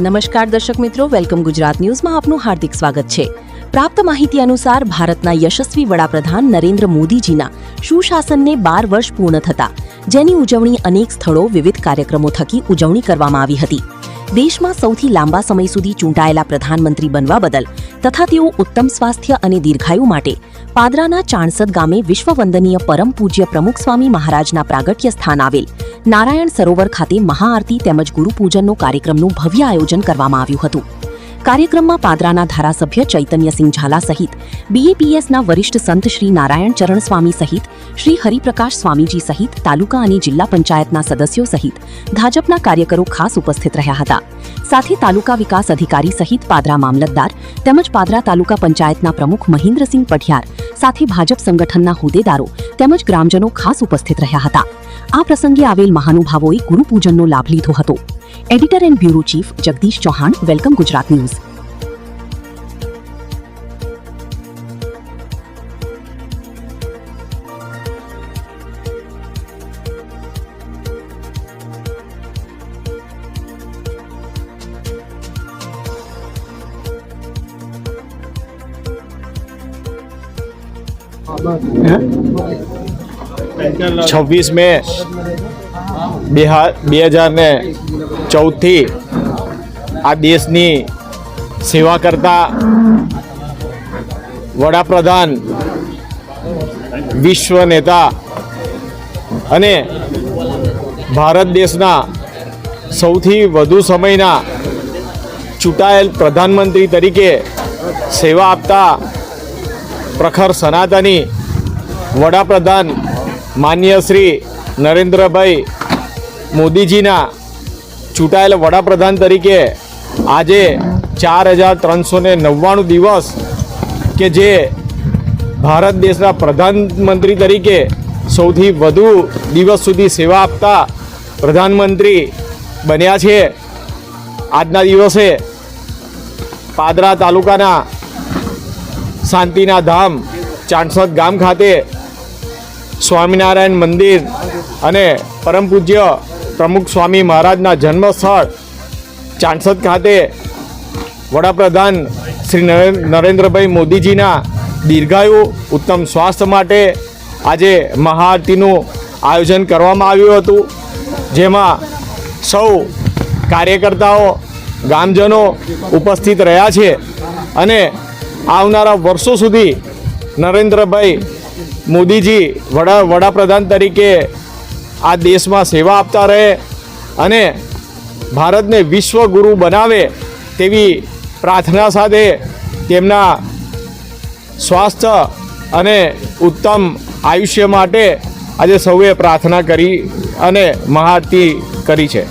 નમસ્કાર દર્શક મિત્રો, વેલકમ ગુજરાત ન્યૂઝમાં આપનું હાર્દિક સ્વાગત છે। પ્રાપ્ત માહિતી અનુસાર ભારતના યશસ્વી વડાપ્રધાન નરેન્દ્ર મોદીજીના સુશાસનને 12 વર્ષ પૂર્ણ થતા જેની ઉજવણી અનેક સ્થળો વિવિધ કાર્યક્રમો થકી ઉજવણી કરવામાં આવી હતી। દેશમાં સૌથી લાંબા સમય સુધી ચૂંટાયેલા પ્રધાનમંત્રી બનવા બદલ તથા તેઓ ઉત્તમ સ્વાસ્થ્ય અને દીર્ઘાયુ માટે પાદરાના ચાણસદ ગામે વિશ્વવંદનીય પરમ પૂજ્ય પ્રમુખ સ્વામી મહારાજના પ્રાગટ્ય સ્થાન આવેલ નારાયણ સરોવર ખાતે મહાઆરતી તેમજ ગુરુપૂજનનો કાર્યક્રમનું ભવ્ય આયોજન કરવામાં આવ્યું હતું। કાર્યક્રમમાં પાદરાના ધારાસભ્ય ચૈતન્યસિંહ ઝાલા સહિત બીએપીએસના વરિષ્ઠ સંત શ્રી નારાયણ ચરણ સ્વામી સહિત શ્રી હરિપ્રકાશ સ્વામીજી સહિત તાલુકા અને જિલ્લા પંચાયતના સદસ્યો સહિત ભાજપના કાર્યકરો ખાસ ઉપસ્થિત રહ્યા હતા। સાથે તાલુકા વિકાસ અધિકારી સહિત પાદરા મામલતદાર તેમજ પાદરા તાલુકા પંચાયતના પ્રમુખ મહેન્દ્રસિંહ પઢિયાર સાથે ભાજપ સંગઠનના હોદ્દેદારો તેમજ ગ્રામજનો ખાસ ઉપસ્થિત રહ્યા હતા। આ પ્રસંગે આવેલ મહાનુભાવોએ ગુરુપૂજનનો લાભ લીધો હતો। Editor and bureau chief Jagdish Chauhan, welcome Gujarat news. छब्बीस में 2014 आ देशनी सेवा करता वडाप्रधान विश्व नेता अने भारत देशना सौथी वधु समयना चूंटायेल प्रधानमंत्री तरीके सेवा आपता प्रखर सनातनी वडाप्रधान मान्य श्री नरेंद्रभाई मोदीजीना चूंटायेल वडाप्रधान तरीके आजे 4399 दिवस के जे भारत देशना प्रधानमंत्री तरीके सौथी वधु दिवस सुधी सेवा आपता प्रधानमंत्री बन्या छे। आजना दिवसे पादरा तालुकाना शांतिना धाम चाणसद गाम खाते स्वामीनारायण मंदिर अने परम पूज्य प्रमुख स्वामी महाराजना जन्मस्थळ चाणसद खाते वडाप्रधान श्री नरेंद्रभाई मोदीजीना दीर्घायु उत्तम स्वास्थ्य माटे आजे महाआरतीनुं आयोजन करवामां आव्युं हतुं, जेमां सौ कार्यकर्ताओ गामजनो उपस्थित रह्या छे अने आवनारा वर्षो सुधी नरेंद्रभाई मोदीजी वडाप्रधान तरीके आ देश में सेवा आपता रहे अने भारत ने विश्व गुरु बनावे तेवी प्रार्थना साथे तेमना स्वास्थ्य अने उत्तम आयुष्य माटे आज सौए प्रार्थना करी अने महाआरती करी छे।